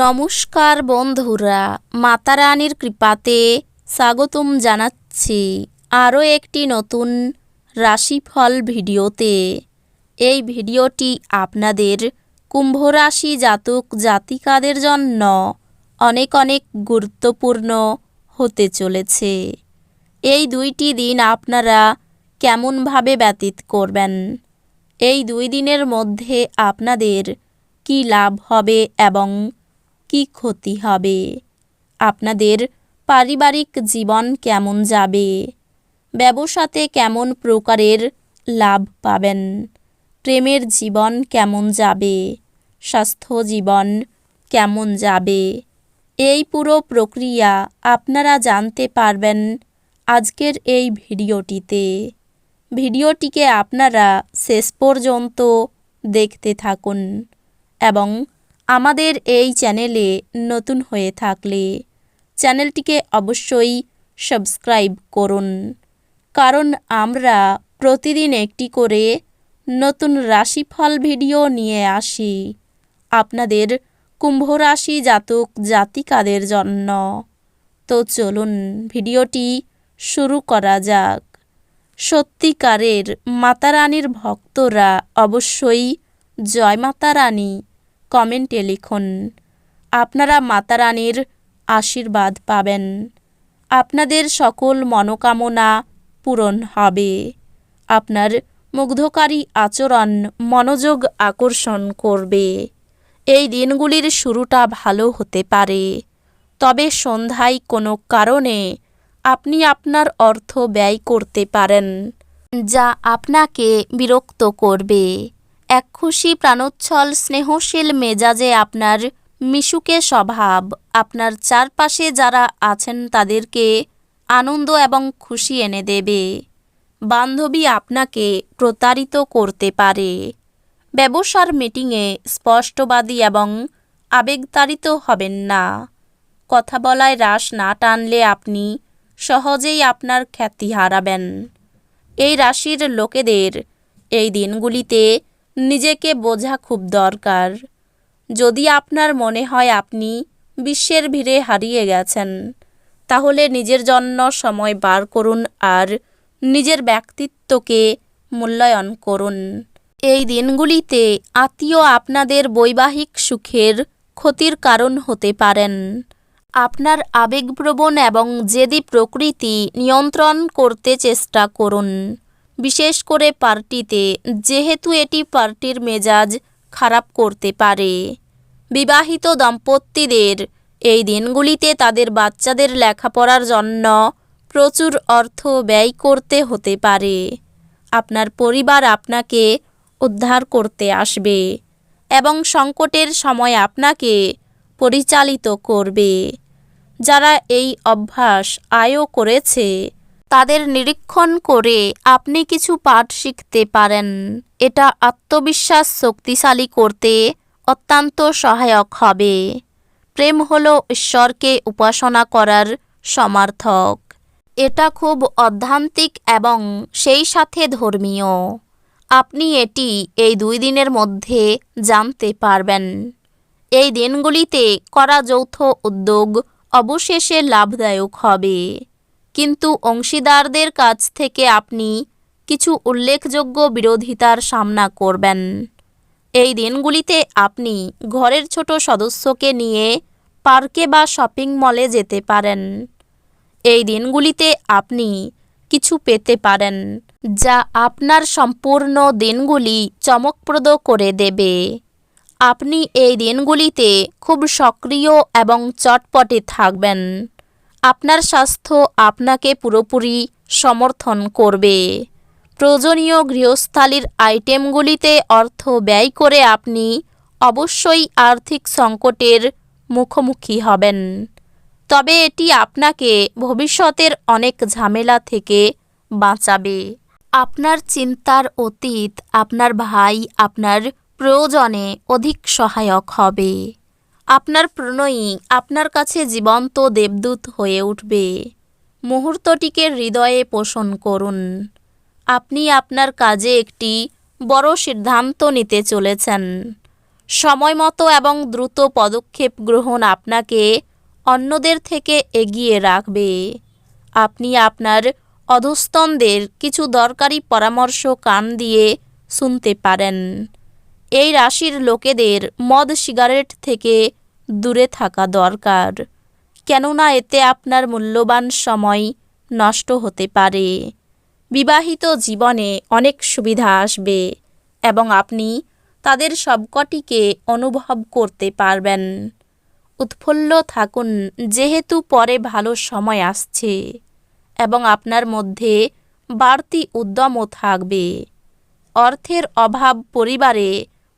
নমস্কার বন্ধুরা, মাতা রানীর কৃপাতে স্বাগতম জানাচ্ছি আরও একটি নতুন রাশিফল ভিডিওতে। এই ভিডিওটি আপনাদের কুম্ভ রাশি জাতক জাতিকাদের জন্য অনেক অনেক গুরুত্বপূর্ণ হতে চলেছে। এই দুইটি দিন আপনারা কেমনভাবে ব্যতীত করবেন, এই দুই দিনের মধ্যে আপনাদের কি লাভ হবে এবং কি ক্ষতি হবে, আপনাদের পারিবারিক জীবন কেমন যাবে, ব্যবসাতে কেমন প্রকারের লাভ পাবেন, প্রেমের জীবন কেমন যাবে, স্বাস্থ্য জীবন কেমন যাবে, এই পুরো প্রক্রিয়া আপনারা জানতে পারবেন আজকের এই ভিডিওটিতে। ভিডিওটিকে আপনারা শেষ পর্যন্ত দেখতে থাকুন এবং আমাদের এই চ্যানেলে নতুন হয়ে থাকলে চ্যানেলটিকে অবশ্যই সাবস্ক্রাইব করুন, কারণ আমরা প্রতিদিন একটি করে নতুন রাশিফল ভিডিও নিয়ে আসি আপনাদের কুম্ভ রাশি জাতক জাতিকাদের জন্য। তো চলুন ভিডিওটি শুরু করা যাক। সত্যিকারের মাতা রানীর ভক্তরা অবশ্যই জয় মাতা রানী কমেন্টে লিখুন। আপনারা মাতা রানীর আশীর্বাদ পাবেন, আপনাদের সকল মনোকামনা পূরণ হবে, আপনার মুগ্ধকারী আচরণ মনোযোগ আকর্ষণ করবে। এই দিনগুলির শুরুটা ভালো হতে পারে, তবে সন্ধ্যায় কোনো কারণে আপনি আপনার অর্থ ব্যয় করতে পারেন, যা আপনাকে বিরক্ত করবে। একখুশি প্রাণোচ্ছল স্নেহশীল মেজাজে আপনার মিশুকে স্বভাব আপনার চারপাশে যারা আছেন তাদেরকে আনন্দ এবং খুশি এনে দেবে। বান্ধবী আপনাকে প্রতারিত করতে পারে। ব্যবসার মিটিংয়ে স্পষ্টবাদী এবং আবেগতাড়িত হবেন না। কথা বলায় রাশ না টানলে আপনি সহজেই আপনার খ্যাতি হারাবেন। এই রাশির লোকেদের এই দিনগুলিতে নিজেকে বোঝা খুব দরকার। যদি আপনার মনে হয় আপনি বিশ্বের ভিড়ে হারিয়ে গেছেন, তাহলে নিজের জন্য সময় বার করুন আর নিজের ব্যক্তিত্বকে মূল্যায়ন করুন। এই দিনগুলিতে আত্মীয় আপনাদের বৈবাহিক সুখের ক্ষতির কারণ হতে পারেন। আপনার আবেগপ্রবণ এবং জেদি প্রকৃতি নিয়ন্ত্রণ করতে চেষ্টা করুন, বিশেষ করে পার্টিতে, যেহেতু এটি পার্টির মেজাজ খারাপ করতে পারে। বিবাহিত দম্পতিদের এই দিনগুলিতে তাদের বাচ্চাদের লেখাপড়ার জন্য প্রচুর অর্থ ব্যয় করতে হতে পারে। আপনার পরিবার আপনাকে উদ্ধার করতে আসবে এবং সংকটের সময় আপনাকে পরিচালিত করবে। যারা এই অভ্যাস আয়ও করেছে, তাদের নিরীক্ষণ করে আপনি কিছু পাঠ শিখতে পারেন। এটা আত্মবিশ্বাস শক্তিশালী করতে অত্যন্ত সহায়ক হবে। প্রেম হলো ঈশ্বরকে উপাসনা করার সমার্থক। এটা খুব আধ্যাত্মিক এবং সেই সাথে ধর্মীয়। আপনি এটি এই দুই দিনের মধ্যে জানতে পারবেন। এই দিনগুলিতে করা যৌথ উদ্যোগ অবশেষে লাভদায়ক হবে, কিন্তু অংশীদারদের কাছ থেকে আপনি কিছু উল্লেখযোগ্য বিরোধিতার সামনা করবেন। এই দিনগুলিতে আপনি ঘরের ছোট সদস্যকে নিয়ে পার্কে বা শপিং মলে যেতে পারেন। এই দিনগুলিতে আপনি কিছু পেতে পারেন যা আপনার সম্পূর্ণ দিনগুলি চমকপ্রদ করে দেবে। আপনি এই দিনগুলিতে খুব সক্রিয় এবং চটপটে থাকবেন। আপনার স্বাস্থ্য আপনাকে পুরোপুরি সমর্থন করবে। প্রয়োজনীয় গৃহস্থালির আইটেমগুলিতে অর্থ ব্যয় করে আপনি অবশ্যই আর্থিক সংকটের মুখোমুখি হবেন, তবে এটি আপনাকে ভবিষ্যতের অনেক ঝামেলা থেকে বাঁচাবে। আপনার চিন্তার অতীত আপনার ভাই আপনার প্রয়োজনে অধিক সহায়ক হবে। আপনার প্রণয়ী আপনার কাছে জীবন্ত দেবদূত হয়ে উঠবে। মুহূর্তটিকে হৃদয়ে পোষণ করুন। আপনি আপনার কাজে একটি বড় সিদ্ধান্ত নিতে চলেছেন। সময়মতো এবং দ্রুত পদক্ষেপ গ্রহণ আপনাকে অন্যদের থেকে এগিয়ে রাখবে। আপনি আপনার অধস্তনদের কিছু দরকারি পরামর্শ কান দিয়ে শুনতে পারেন। এই রাশির লোকেদের মদ সিগারেট থেকে দূরে থাকা দরকার, কেননা এতে আপনার মূল্যবান সময় নষ্ট হতে পারে। বিবাহিত জীবনে অনেক সুবিধা আসবে এবং আপনি তাদের সবকটিকে অনুভব করতে পারবেন। উৎফুল্ল থাকুন, যেহেতু পরে ভালো সময় আসছে এবং আপনার মধ্যে বাড়তি উদ্যমও থাকবে। অর্থের অভাব পরিবারে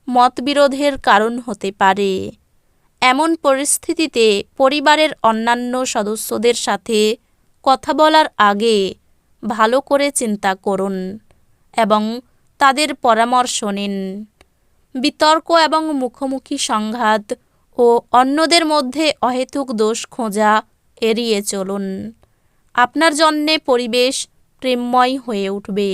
মতবিরোধের কারণ হতে পারে। এমন পরিস্থিতিতে পরিবারের অন্যান্য সদস্যদের সাথে কথা বলার আগে ভালো করে চিন্তা করুন এবং তাদের পরামর্শ নিন। বিতর্ক এবং মুখোমুখি সংঘাত ও অন্যদের মধ্যে অহেতুক দোষ খোঁজা এড়িয়ে চলুন। আপনার জন্যে পরিবেশ প্রেমময় হয়ে উঠবে।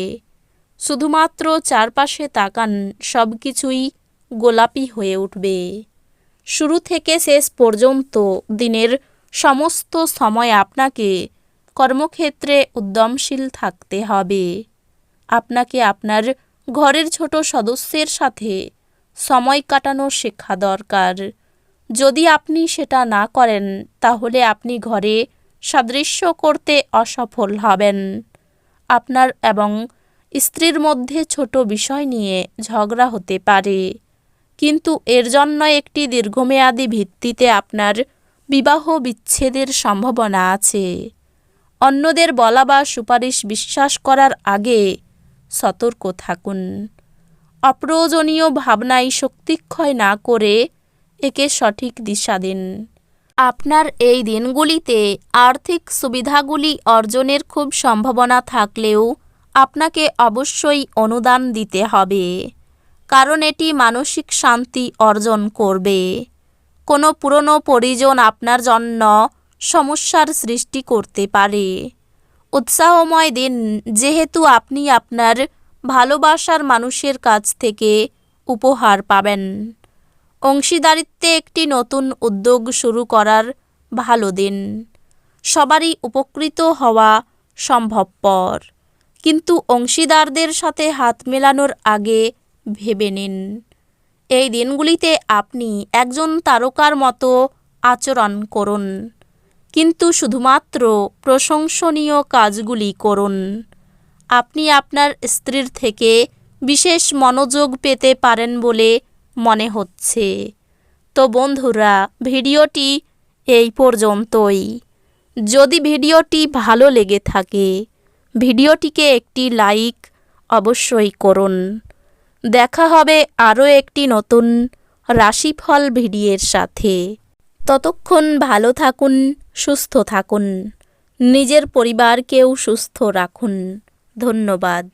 শুধুমাত্র চারপাশে তাকান, সব কিছুই গোলাপি হয়ে উঠবে। শুরু থেকে শেষ পর্যন্ত দিনের সমস্ত সময় আপনাকে কর্মক্ষেত্রে উদ্যমশীল থাকতে হবে। আপনাকে আপনার ঘরের ছোট সদস্যের সাথে সময় কাটানো শেখা দরকার। যদি আপনি সেটা না করেন তাহলে আপনি ঘরে সাদৃশ্য করতে অসফল হবেন। আপনার এবং স্ত্রীর মধ্যে ছোট বিষয় নিয়ে ঝগড়া হতে পারে, কিন্তু এর জন্য একটি দীর্ঘমেয়াদী ভিত্তিতে আপনার বিবাহ বিচ্ছেদের সম্ভাবনা আছে। অন্যদের বলা বা সুপারিশ বিশ্বাস করার আগে সতর্ক থাকুন। অপ্রয়োজনীয় ভাবনায় শক্তিক্ষয় না করে একে সঠিক দিশা দিন। আপনার এই দিনগুলিতে আর্থিক সুবিধাগুলি অর্জনের খুব সম্ভাবনা থাকলেও আপনাকে অবশ্যই অনুদান দিতে হবে, কারণ এটি মানসিক শান্তি অর্জন করবে। কোনো পুরনো পরিজন আপনার জন্য সমস্যার সৃষ্টি করতে পারে। উৎসাহময় দিন, যেহেতু আপনি আপনার ভালোবাসার মানুষের কাছ থেকে উপহার পাবেন। অংশীদারিত্বে একটি নতুন উদ্যোগ শুরু করার ভালো দিন। সবারই উপকৃত হওয়া সম্ভবপর, কিন্তু অংশীদারদের সাথে হাত মেলানোর আগে ভেবে নিন। এই দিনগুলিতে আপনি একজন তারকার মতো আচরণ করুন, কিন্তু শুধুমাত্র প্রশংসনীয় কাজগুলি করুন। আপনি আপনার স্ত্রীর থেকে বিশেষ মনোযোগ পেতে পারেন বলে মনে হচ্ছে। তো বন্ধুরা, ভিডিওটি এই পর্যন্তই। যদি ভিডিওটি ভালো লেগে থাকে ভিডিওটিকে একটি লাইক অবশ্যই করুন। দেখা হবে আরও একটি নতুন রাশিফল ভিডিওর সাথে। ততক্ষণ ভালো থাকুন, সুস্থ থাকুন, নিজের পরিবারকেও সুস্থ রাখুন। ধন্যবাদ।